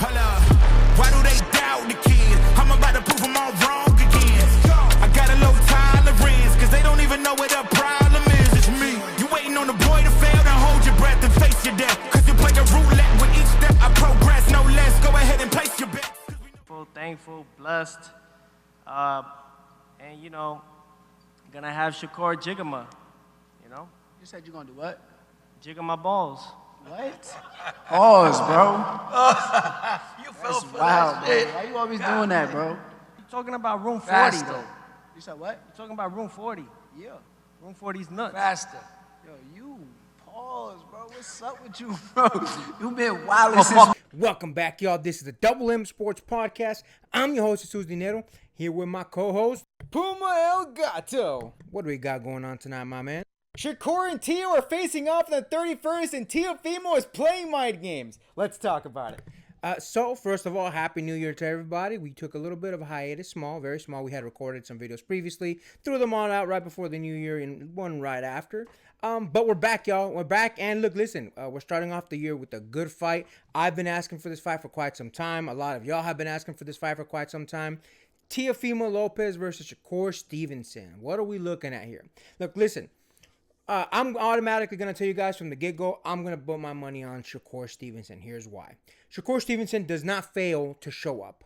Hold up. Why do they doubt the kid? I'm about to prove them all wrong again. I got a low tolerance, cause they don't even know what the problem is. It's me. You waiting on the boy to fail, then hold your breath and face your death. Cause you play a roulette with each step. I progress, no less. Go ahead and place your bet. Thankful, blessed, and gonna have Shakur Jigama, You said you're gonna do what? jiggle my balls. What? Pause, bro. You fell for Wow, that bro. shit. Why you always doing that, bro? You talking about room 40 Faster. though? You said what? You talking about room 40? Yeah. Room 40's nuts. Faster. Yo, you pause, bro. What's up with you, bro? You been wild since. Welcome back, y'all. This is the Double M Sports Podcast. I'm your host, Jesus Dinero, here with my co-host, Puma El Gato. What do we got going on tonight, my man? Shakur and Teo are facing off on the 31st, and Teofimo is playing mind games. Let's talk about it. So, first of all, Happy New Year to everybody. We took a little bit of a hiatus, small, very small. We had recorded some videos previously, threw them all out right before the New Year and one right after. But we're back, y'all. We're back, and look, listen, we're starting off the year with a good fight. I've been asking for this fight for quite some time. A lot of y'all have been asking for this fight for quite some time. Teofimo Lopez versus Shakur Stevenson. What are we looking at here? Look, listen. I'm automatically going to tell you guys from the get-go, I'm going to put my money on Shakur Stevenson. Here's why. Shakur Stevenson does not fail to show up.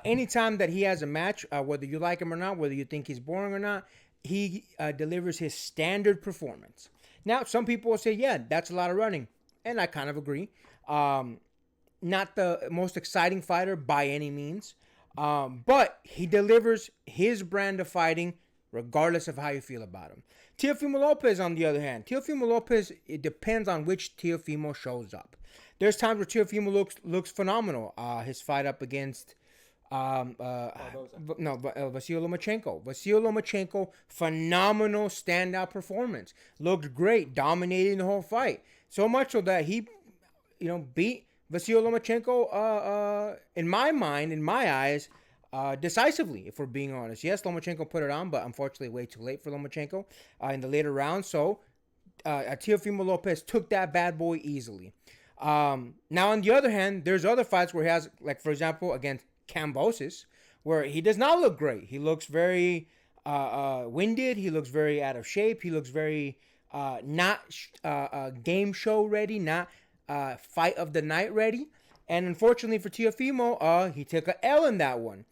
Anytime that he has a match, whether you like him or not, whether you think he's boring or not, he delivers his standard performance. Now, some people will say, yeah, that's a lot of running. And I kind of agree. Not the most exciting fighter by any means. But he delivers his brand of fighting regardless of how you feel about him. Teofimo Lopez, on the other hand, Teofimo Lopez, it depends on which Teofimo shows up. There's times where Teofimo looks phenomenal. His fight up against Vasyl Lomachenko. Vasyl Lomachenko, phenomenal standout performance. Looked great, dominating the whole fight. So much so that he, beat Vasyl Lomachenko, in my mind, in my eyes, decisively, if we're being honest. Yes, Lomachenko put it on, but unfortunately way too late for Lomachenko in the later rounds. So Teofimo Lopez took that bad boy easily. Now, on the other hand, there's other fights where he has, like, for example, against Kambosos, where he does not look great. He looks very winded. He looks very out of shape. He looks very not game show ready, not fight of the night ready. And unfortunately for Teofimo, he took an L in that one.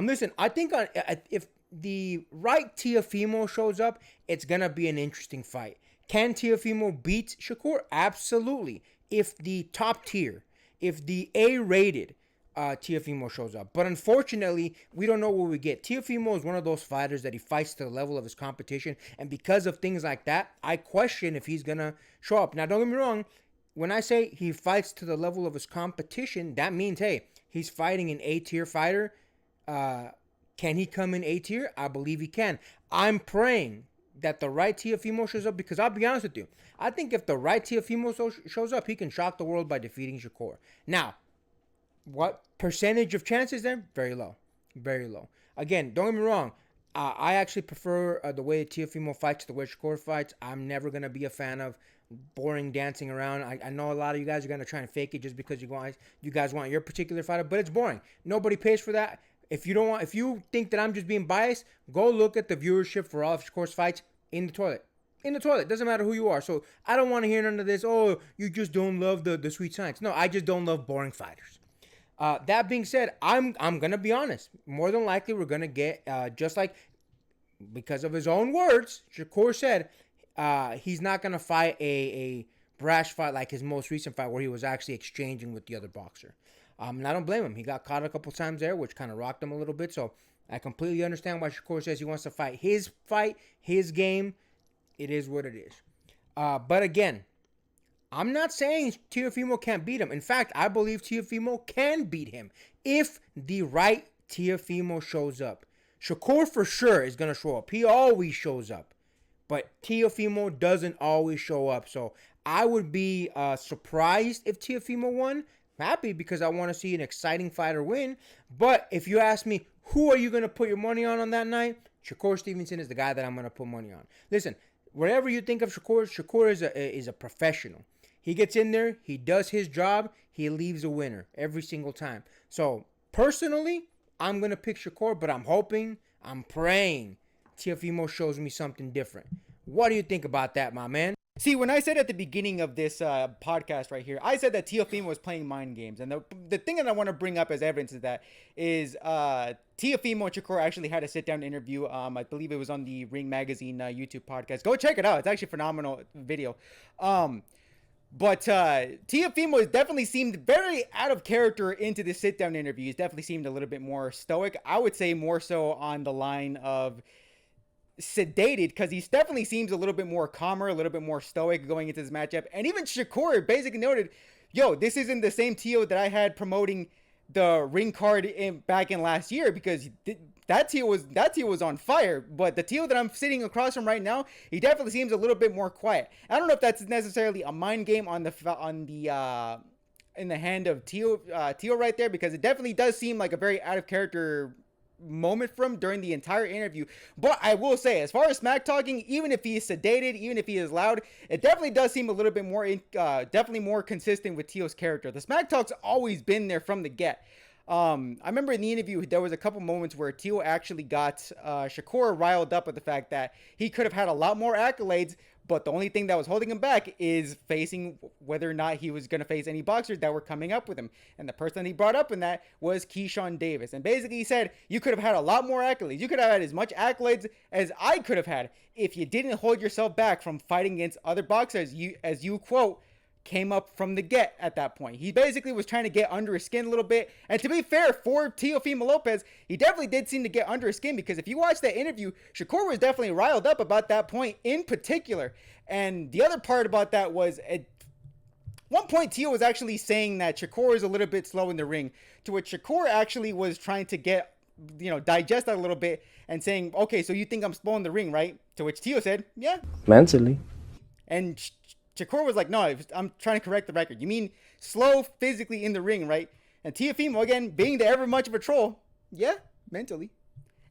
Listen, I think if the right Teofimo shows up, it's going to be an interesting fight. Can Teofimo beat Shakur? Absolutely. If the top tier, if the A-rated Teofimo shows up. But unfortunately, we don't know what we get. Teofimo is one of those fighters that he fights to the level of his competition. And because of things like that, I question if he's going to show up. Now, don't get me wrong. When I say he fights to the level of his competition, that means, hey, he's fighting an A-tier fighter. Can he come in A-tier? I believe he can. I'm praying that the right Teofimo shows up, because I'll be honest with you. I think if the right Teofimo shows up, he can shock the world by defeating Shakur. Now, what percentage of chances there? Very low. Very low. Again, don't get me wrong. I actually prefer the way Teofimo fights to the way Shakur fights. I'm never going to be a fan of boring dancing around. I know a lot of you guys are going to try and fake it just because you guys want your particular fighter, but it's boring. Nobody pays for that. If you think that I'm just being biased, go look at the viewership for all of Shakur's fights in the toilet. In the toilet. Doesn't matter who you are. So I don't want to hear none of this, oh, you just don't love the sweet science. No, I just don't love boring fighters. That being said, I'm going to be honest. More than likely, we're going to get, just like, because of his own words, Shakur said, he's not going to fight a brash fight like his most recent fight where he was actually exchanging with the other boxer. And I don't blame him. He got caught a couple times there, which kind of rocked him a little bit. So I completely understand why Shakur says he wants to fight, his game. It is what it is. But again, I'm not saying Teofimo can't beat him. In fact, I believe Teofimo can beat him if the right Teofimo shows up. Shakur for sure is going to show up. He always shows up. But Teofimo doesn't always show up. So I would be surprised if Teofimo won. Happy because I want to see an exciting fighter win. But if you ask me, who are you going to put your money on that night? Shakur Stevenson is the guy that I'm going to put money on. Listen, wherever you think of Shakur, Shakur is a professional. He gets in there, he does his job, he leaves a winner every single time. So, personally, I'm going to pick Shakur, but I'm hoping, I'm praying Teofimo shows me something different. What do you think about that, my man? See, when I said at the beginning of this podcast right here, I said that Teofimo was playing mind games. And the thing that I want to bring up as evidence of that is Teofimo and Shakur actually had a sit-down interview. I believe it was on the Ring Magazine YouTube podcast. Go check it out. It's actually a phenomenal video. But Teofimo definitely seemed very out of character into the sit-down interview. He's definitely seemed a little bit more stoic. I would say more so on the line of sedated, because he definitely seems a little bit more calmer, a little bit more stoic going into this matchup. And even Shakur basically noted, yo, this isn't the same Teo that I had promoting the ring card back in last year, because that Teo was on fire. But the Teo that I'm sitting across from right now, he definitely seems a little bit more quiet. I don't know if that's necessarily a mind game in the hand of Teo right there, because it definitely does seem like a very out of character moment from during the entire interview. But I will say, as far as smack talking, even if he is sedated, even if he is loud, it definitely does seem a little bit more definitely more consistent with Teo's character. The smack talk's always been there from the get. I remember in the interview there was a couple moments where Teo actually got Shakur riled up with the fact that he could have had a lot more accolades, but the only thing that was holding him back is facing whether or not he was going to face any boxers that were coming up with him. And the person he brought up in that was Keyshawn Davis. And basically he said, you could have had a lot more accolades. You could have had as much accolades as I could have had if you didn't hold yourself back from fighting against other boxers, as you quote, came up from the get at that point. He basically was trying to get under his skin a little bit. And to be fair, for Teofimo Lopez, he definitely did seem to get under his skin, because if you watch that interview, Shakur was definitely riled up about that point in particular. And the other part about that was, at one point, Teo was actually saying that Shakur is a little bit slow in the ring, to which Shakur actually was trying to digest that a little bit and saying, okay, so you think I'm slow in the ring, right? To which Teo said, yeah. Mentally. And Shakur was like, no, I'm trying to correct the record. You mean slow physically in the ring, right? And Teofimo, again, being the ever much of a troll, yeah, mentally.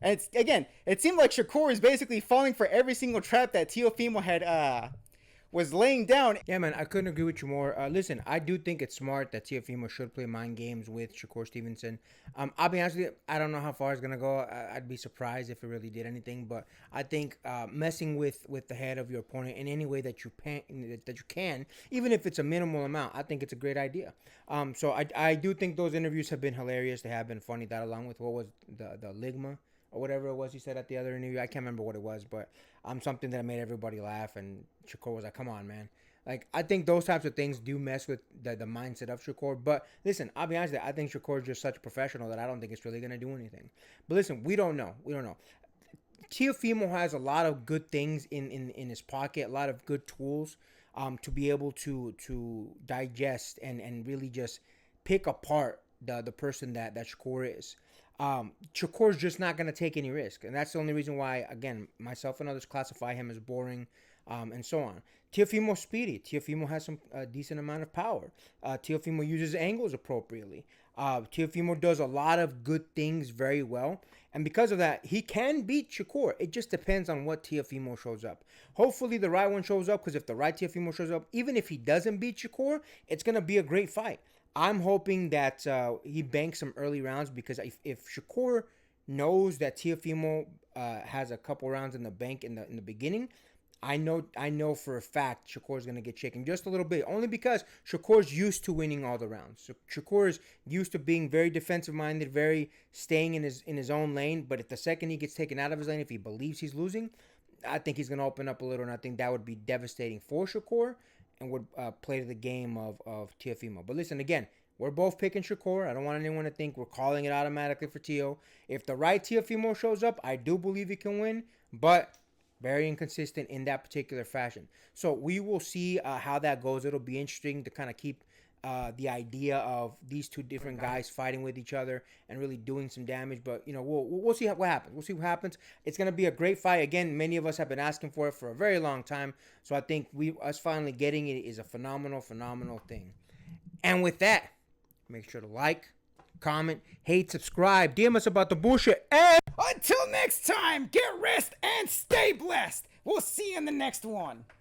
And it seemed like Shakur is basically falling for every single trap that Teofimo had was laying down. Yeah, man, I couldn't agree with you more. Listen, I do think it's smart that Teofimo should play mind games with Shakur Stevenson. I'll be honest with you, I don't know how far it's going to go. I'd be surprised if it really did anything. But I think messing with the head of your opponent in any way that you can, even if it's a minimal amount, I think it's a great idea. So I do think those interviews have been hilarious. They have been funny. That along with what was the Ligma or whatever it was he said at the other interview. I can't remember what it was, but something that made everybody laugh. And Shakur was like, come on, man. Like, I think those types of things do mess with the mindset of Shakur. But listen, I'll be honest with you, I think Shakur is just such a professional that I don't think it's really going to do anything. But listen, we don't know. Teofimo has a lot of good things in his pocket, a lot of good tools to be able to digest and really just pick apart the person that Shakur is. Shakur's just not going to take any risk. And that's the only reason why, again, myself and others classify him as boring and so on. Teofimo's speedy. Teofimo has a decent amount of power. Teofimo uses angles appropriately. Teofimo does a lot of good things very well. And because of that, he can beat Shakur. It just depends on what Teofimo shows up. Hopefully the right one shows up, because if the right Teofimo shows up, even if he doesn't beat Shakur, it's going to be a great fight. I'm hoping that he banks some early rounds, because if Shakur knows that Teofimo has a couple rounds in the bank in the beginning, I know for a fact Shakur's going to get shaken just a little bit, only because Shakur's used to winning all the rounds. So Shakur's used to being very defensive minded, very staying in his own lane. But if the second he gets taken out of his lane, if he believes he's losing, I think he's going to open up a little, and I think that would be devastating for Shakur and would play to the game of Teofimo. But listen, again, we're both picking Shakur. I don't want anyone to think we're calling it automatically for Teo. If the right Teofimo shows up, I do believe he can win, but very inconsistent in that particular fashion. So we will see how that goes. It'll be interesting to kind of keep the idea of these two different guys fighting with each other and really doing some damage. But, we'll see what happens. We'll see what happens. It's going to be a great fight. Again, many of us have been asking for it for a very long time. So I think us finally getting it is a phenomenal, phenomenal thing. And with that, make sure to like, comment, hate, subscribe, DM us about the bullshit, and Until next time, get rest and stay blessed. We'll see you in the next one.